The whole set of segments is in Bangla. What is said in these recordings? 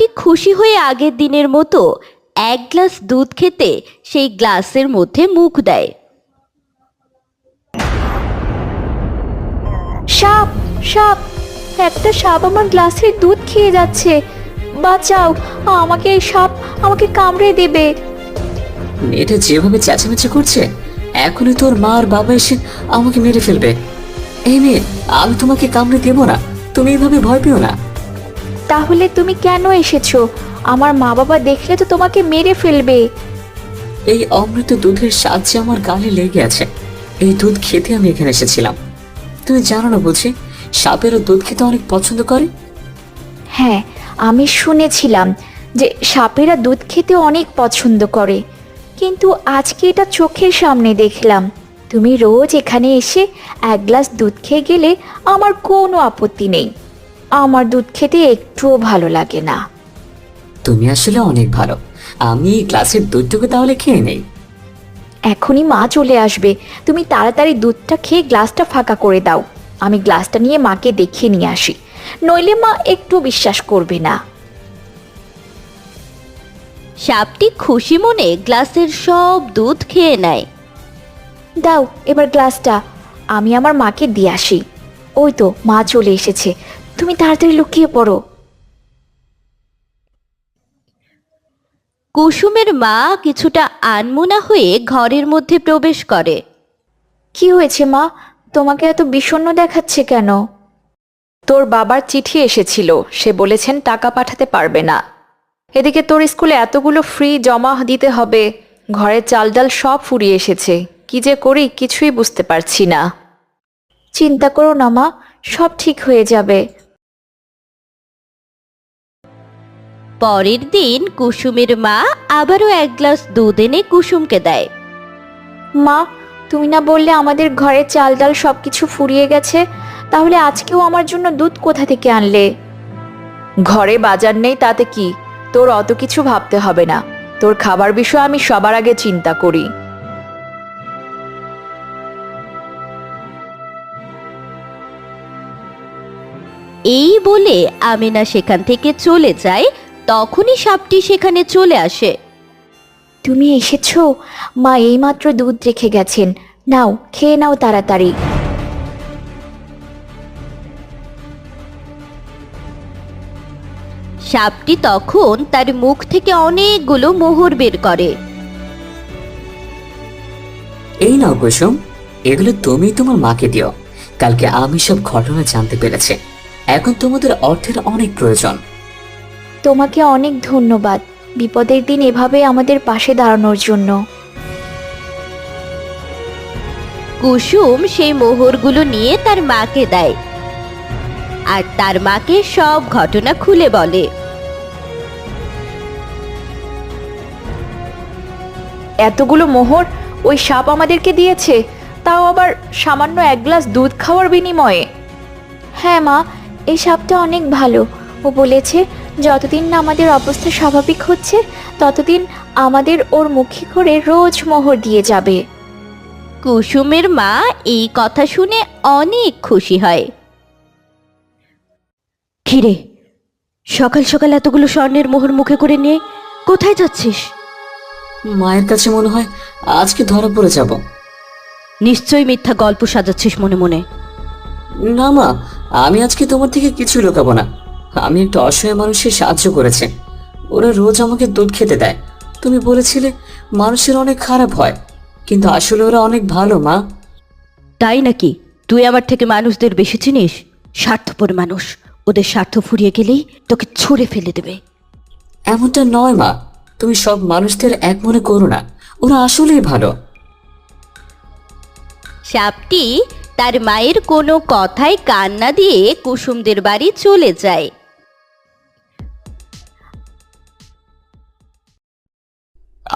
সাপটি খুশি হয়ে আগের দিনের মতো এক গ্লাস দুধ খেতে সেই গ্লাসের মধ্যে মুখ দেয়। সাপ, সাপ, একটা সাপ আমার গ্লাসের দুধ খেয়ে যাচ্ছে। বাঁচাও, আমাকে এই সাপ আমাকে কামড়ে দেবে। মেয়েটা যেভাবে চেঁচামেচি করছে, এখনই তোর মা আর বাবা এসে আমাকে মেরে ফেলবে। এই মেয়ে, আমি তোমাকে কামড়ে দেব না, তুমি এইভাবে ভয় পেও না। তাহলে তুমি কেন এসেছো? আমার মা বাবা দেখলে তো তোমাকে মেরে ফেলবে। এই অমৃত দুধের স্বাদ যে আমার গালে লেগে আছে, এই দুধ খেতে আমি এখানে এসেছিলাম। তুমি জানো না বুঝি, সাপেরও দুধ খেতে অনেক পছন্দ করে। হ্যাঁ, আমি শুনেছিলাম যে সাপেরা দুধ খেতে অনেক পছন্দ করে, কিন্তু আজকে এটা চোখের সামনে দেখলাম। তুমি রোজ এখানে এসে এক গ্লাস দুধ খেয়ে গেলে আমার কোনো আপত্তি নেই। আমার দুধ খেতে একটুও ভালো লাগে না। তুমি আসলে অনেক ভালো। আমি এই গ্লাসের দুধটুকু তাহলে খেয়ে নেই। এখনই মা চলে আসবে, তুমি তাড়াতাড়ি দুধটা খেয়ে গ্লাসটা ফাঁকা করে দাও। আমি গ্লাসটা নিয়ে মাকে দেখিয়ে নিয়ে আসি, নইলে মা একটু বিশ্বাস করবে না। সাপটি খুশি মনে গ্লাসের সব দুধ খেয়ে নেয়। দাও এবার গ্লাসটা, আমি আমার মাকে দিয়ে আসি। ওই তো মা চলে এসেছে, তুমি তাড়াতাড়ি লুকিয়ে পড়ো। কুসুমের মা কিছুটা আনমনা হয়ে ঘরের মধ্যে প্রবেশ করে। কি হয়েছে মা, তোমাকে এত বিষণ্ণ দেখাচ্ছে কেন? তোর বাবার চিঠি এসেছিল, সে বলেছেন টাকা পাঠাতে পারবে না। এদিকে তোর স্কুলে এতগুলো ফ্রি জমা দিতে হবে, ঘরের চাল ডাল সব ফুরিয়ে এসেছে। কি যে করি কিছুই বুঝতে পারছি না। চিন্তা করো না মা, সব ঠিক হয়ে যাবে। পরের দিন কুসুমের মা আবারও এক গ্লাস দুধ এনে কুসুমকে দেয়। মা, তুমি না বললে আমাদের ঘরে চাল ডাল সব কিছু ফুরিয়ে গেছে? তাহলে আজকেও আমার জন্য দুধ কোথা থেকে আনলে? ঘরে বাজার নেই তাতে কি, তোর অত কিছু ভাবতে হবে না। তোর খাবার বিষয়ে আমি সবার আগে চিন্তা করি। এই বলে আমিনা সেখান থেকে চলে যায়। তখনই সাপটি সেখানে চলে আসে। তুমি এসেছো? মা এইমাত্র দুধ রেখে গেছেন, নাও খেয়ে নাও তাড়াতাড়ি। সাপটি তখন তার মুখ থেকে অনেকগুলো মোহর বের করে। এই নাও কুসুম, এগুলো তুমি তোমার মাকে দিও। কালকে আমি সব ঘটনা জানতে পেরেছি, এখন তোমাদের অর্থের অনেক প্রয়োজন। তোমাকে অনেক ধন্যবাদ বিপদের দিন এভাবে আমাদের পাশে দাঁড়ানোর জন্য। কুসুম সেই মোহরগুলো নিয়ে তার মাকে দেয় আর তার মাকে সব ঘটনা খুলে বলে। এতগুলো মোহর ওই সাপ আমাদেরকে দিয়েছে, তাও আবার সামান্য এক গ্লাস দুধ খাওয়ার বিনিময়ে। হ্যাঁ মা, এই সাপটা অনেক ভালো। ও বলেছে যতদিন না আমাদের অবস্থা স্বাভাবিক হচ্ছে ততদিন আমাদের ওর মুখে করে রোজ মোহর দিয়ে যাবে। কুসুমের মা এই কথা শুনে অনেক খুশি হয়। কিরে, সকাল সকাল এতগুলো স্বর্ণের মোহর মুখে করে নিয়ে কোথায় যাচ্ছিস? মায়ের কাছে মনে হয় আজকে ধরা পড়ে যাব। নিশ্চয়ই মিথ্যা গল্প সাজাচ্ছিস মনে মনে। না মা, আমি আজকে তোমার থেকে কিছু লুকাবো না। আমি একটা অসহায় মানুষের সাহায্য করেছি, ওরা রোজ আমাকে দুধ খেতে দেয়। তুমি বলেছিলে মানুষের অনেক খারাপ হয়, কিন্তু আসলে ওরা অনেক ভালো মা। তাই নাকি? তুই আমার থেকে মানুষদের বেশি চিনিস? স্বার্থপর মানুষ, ওদের স্বার্থ ফুরিয়ে গেলেই তোকে ছুঁড়ে ফেলে দেবে। এমনটা নয় মা, তুমি সব মানুষদের এক মনে করো না, ওরা আসলেই ভালো। সাপটি তার মায়ের কোনো কথায় কান না দিয়ে কুসুমদের বাড়ি চলে যায়।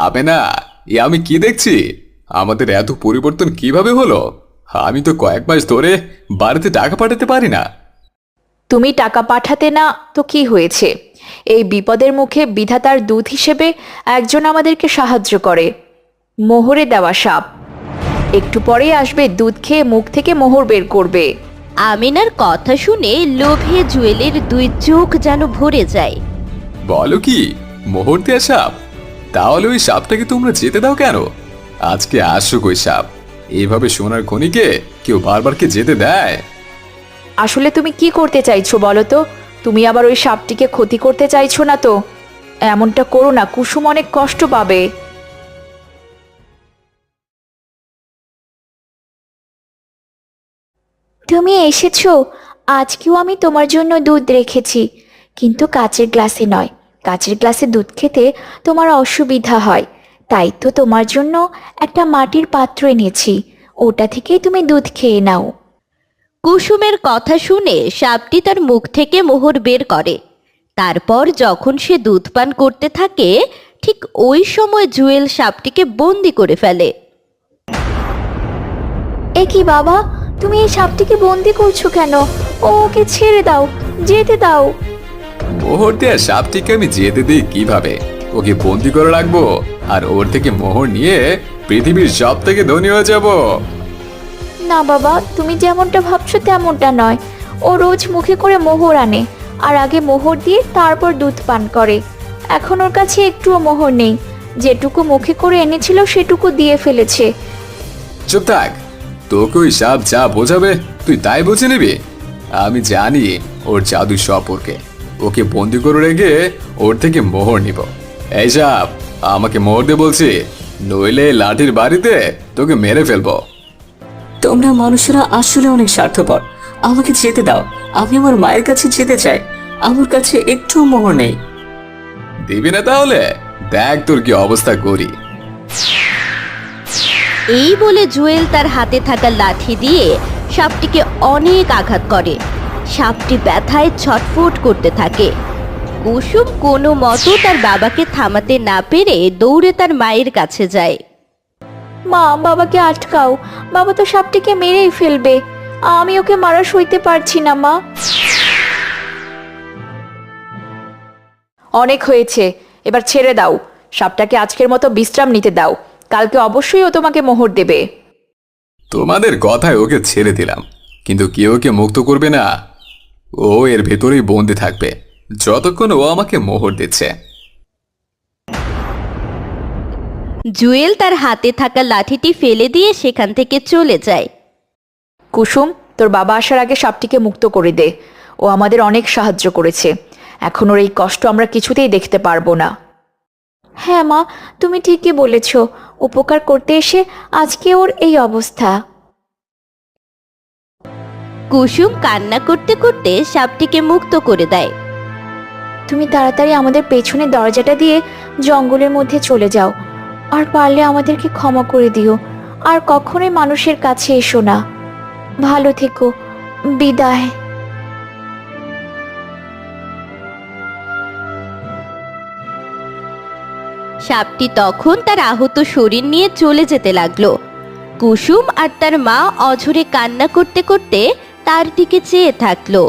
আমেনা, এ আমি কি দেখছি? আমাদের এত পরিবর্তন কিভাবে হলো? আমি তো কয়েক মাস ধরে বাড়িতে টাকা পাঠাতে পারি না। তুমি টাকা পাঠাতে না তো কি হয়েছে? এই বিপদের মুখে বিধাতার দূত হিসেবে একজন আমাদেরকে সাহায্য করে, মোহরে দেওয়া সাপ। একটু পরেই আসবে, দুধ খেয়ে মুখ থেকে মোহর বের করবে। আমিনার কথা শুনে লোভে জুয়েলের দুই চোখ যেন ভরে যায়। বলো কি, মোহর দেয়া সাপ? তাহলে ওই সাপটাকে তোমরা যেতে দাও কেন? আজকে আসুক ওই সাপ। এইভাবে সোনার খনিকে কেউ বারবার কি যেতে দেয়? আসলে তুমি কি করতে চাইছো বলো তো? তুমি আবার ওই সাপটিকে ক্ষতি করতে চাইছো না তো? এমনটা করো না, কুসুম অনেক কষ্ট পাবে। তুমি এসেছো। আজকেও আমি তোমার জন্য দুধ রেখেছি, কিন্তু কাচের গ্লাসে নয়। কাচের গ্লাসে দুধ খেতে তোমার অসুবিধা হয়, তাই তো তোমার জন্য একটা মাটির পাত্র এনেছি। ওটা থেকেই তুমি দুধ খেয়ে নাও। কুসুমের কথা শুনে সাপটি তার মুখ থেকে মোহর বের করে। তারপর যখন সে দুধ পান করতে থাকে, ঠিক ওই সময় জুয়েল সাপটিকে বন্দি করে ফেলে। এ কি বাবা, তুমি এই সাপটিকে বন্দি করছো কেন? ওকে ছেড়ে দাও, যেতে দাও। মোহর দেয়া সাপটিকে আমি যেতে দিই কিভাবে? ওকে বন্দি করে রাখবো আর ওর থেকে মোহর নিয়ে পৃথিবীর সব থেকে ধনী হয়ে যাব। না বাবা, তুমি যেমনটা ভাবছো তেমনটা নয়। ও রোজ মুখে করে মোহর আনে, আর আগে মোহর দিয়ে তারপর দুধ পান করে। এখন ওর কাছে একটুও মোহর নেই। যেটুকু মুখে করে এনেছিল সেটুকু দিয়ে ফেলেছে। চুপ থাক, তোকে ওই সাপ যা বোঝাবে তুই তাই বুঝে নিবি। আমি জানি ওর জাদু সম্পর্কে। ওকে বন্দি করে রেখে ওর থেকে মোহর নিব। এই সাপ, আমাকে মোহর দে বলছি, নইলে লাঠির বাড়িতে তোকে মেরে ফেলবো। তোমরা মানুষেরা আসলে অনেক স্বার্থপর। আমাকে যেতে দাও, আমি আমার মায়ের কাছে যেতে চাই। আমার কাছে একটুও মোহর নেই। দিবি না তাহলে? দেখ তোর কি অবস্থা করি। এই বলে জুয়েল তার হাতে থাকা লাঠি দিয়ে সাপটিকে অনেক আঘাত করে। সাপটি ব্যথায় ছটফট করতে থাকে। কুসুম কোনো মতো তার বাবাকে থামাতে না পেরে দৌড়ে তার মায়ের কাছে যায়। মা, বাবাকে আটকাও। বাবা তো সাপটিকে মেরেই ফেলবে। আমি ওকে মারা সইতে পারছি না মা। অনেক হয়েছে, এবার ছেড়ে দাও। সাপটাকে আজকের মতো বিশ্রাম নিতে দাও। কালকে অবশ্যই ও তোমাকে মোহর দেবে। তোমাদের কথায় ওকে ছেড়ে দিলাম, কিন্তু কেউ ওকে মুক্ত করবে না। ও এর ভেতরেই বন্দি থাকবে যতক্ষণ ও আমাকে মোহর দিচ্ছে। জুয়েল তার হাতে থাকা লাঠিটি ফেলে দিয়ে সেখান থেকে চলে যায়। কুসুম, তোর বাবা আসার আগে সাপটিকে মুক্ত করে দে। ও আমাদের অনেক সাহায্য করেছে। এখন ওর এই কষ্ট আমরা কিছুতেই দেখতে পারবো না। হ্যাঁ মা, তুমি ঠিকই বলেছ। উপকার করতে এসে আজকে ওর এই অবস্থা। কুসুম কান্না করতে করতে সাপটিকে মুক্ত করে দেয়। তুমি তাড়াতাড়ি আমাদের পেছনে দরজাটা দিয়ে জঙ্গলের মধ্যে চলে যাও। আর পারলে আমাদেরকে ক্ষমা করে দিও। আর কখনোই মানুষের কাছে এসো না। ভালো থেকো। বিদায়। সাপটি তখন তার আহত শরীর নিয়ে চলে যেতে লাগলো। কুসুম আর তার মা অঝরে কান্না করতে করতে তার দিকে চেয়ে থাকলো।